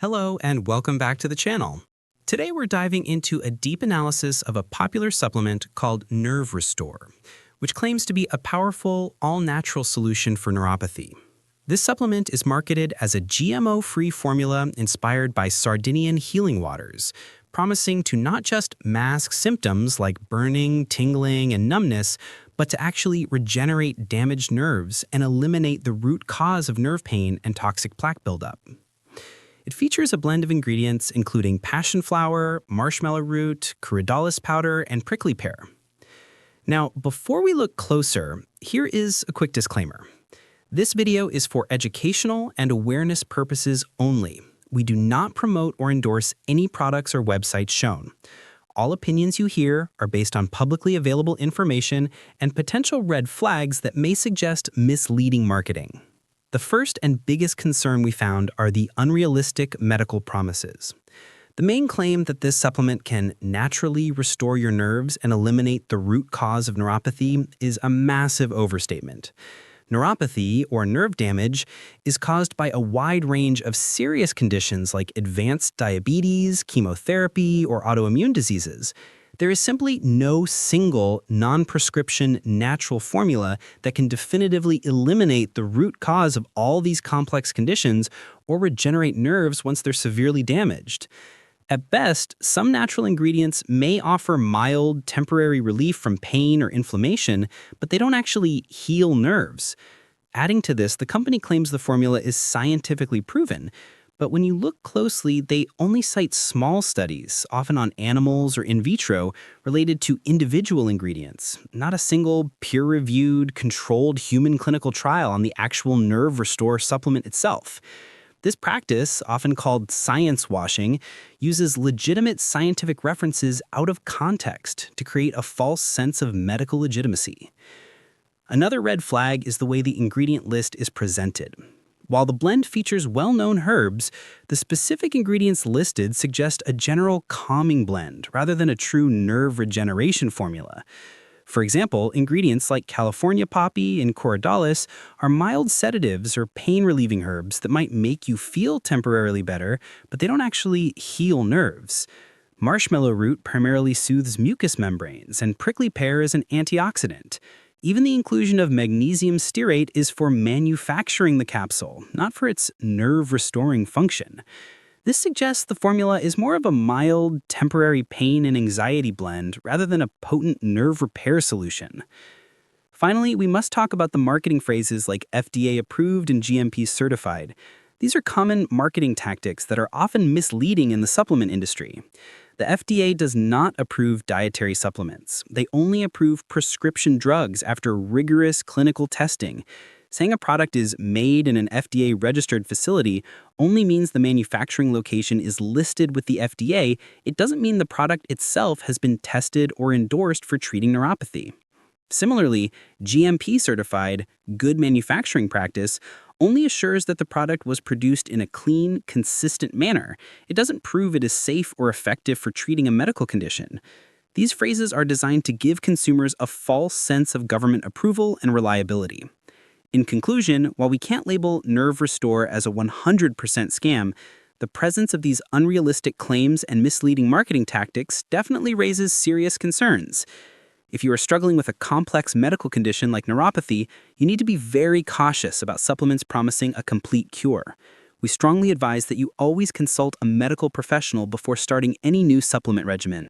Hello and welcome back to the channel. Today we're diving into a deep analysis of a popular supplement called NerveRestore, which claims to be a powerful, all-natural solution for neuropathy. This supplement is marketed as a GMO-free formula inspired by Sardinian healing waters, promising to not just mask symptoms like burning, tingling, and numbness, but to actually regenerate damaged nerves and eliminate the root cause of nerve pain and toxic plaque buildup. It features a blend of ingredients including passion flower, marshmallow root, corydalis powder, and prickly pear. Now, before we look closer, here is a quick disclaimer. This video is for educational and awareness purposes only. We do not promote or endorse any products or websites shown. All opinions you hear are based on publicly available information and potential red flags that may suggest misleading marketing. The first and biggest concern we found are the unrealistic medical promises. The main claim that this supplement can naturally restore your nerves and eliminate the root cause of neuropathy is a massive overstatement. Neuropathy, or nerve damage, is caused by a wide range of serious conditions like advanced diabetes, chemotherapy, or autoimmune diseases. There is simply no single, non-prescription natural formula that can definitively eliminate the root cause of all these complex conditions or regenerate nerves once they're severely damaged. At best, some natural ingredients may offer mild, temporary relief from pain or inflammation, but they don't actually heal nerves. Adding to this, the company claims the formula is scientifically proven, but when you look closely, they only cite small studies, often on animals or in vitro, related to individual ingredients, not a single peer-reviewed, controlled human clinical trial on the actual NerveRestore supplement itself. This practice, often called science washing, uses legitimate scientific references out of context to create a false sense of medical legitimacy. Another red flag is the way the ingredient list is presented. While the blend features well-known herbs, the specific ingredients listed suggest a general calming blend rather than a true nerve regeneration formula. For example, ingredients like California poppy and corydalis are mild sedatives or pain-relieving herbs that might make you feel temporarily better, but they don't actually heal nerves. Marshmallow root primarily soothes mucous membranes, and prickly pear is an antioxidant. Even the inclusion of magnesium stearate is for manufacturing the capsule, not for its nerve-restoring function. This suggests the formula is more of a mild, temporary pain and anxiety blend rather than a potent nerve repair solution. Finally, we must talk about the marketing phrases like FDA Approved and GMP Certified. These are common marketing tactics that are often misleading in the supplement industry. The FDA does not approve dietary supplements. They only approve prescription drugs after rigorous clinical testing. Saying a product is made in an FDA-registered facility only means the manufacturing location is listed with the FDA. It doesn't mean the product itself has been tested or endorsed for treating neuropathy. Similarly, GMP certified, good manufacturing practice, only assures that the product was produced in a clean, consistent manner. It doesn't prove it is safe or effective for treating a medical condition. These phrases are designed to give consumers a false sense of government approval and reliability. In conclusion, while we can't label NerveRestore as a 100% scam, the presence of these unrealistic claims and misleading marketing tactics definitely raises serious concerns. If you are struggling with a complex medical condition like neuropathy, you need to be very cautious about supplements promising a complete cure. We strongly advise that you always consult a medical professional before starting any new supplement regimen.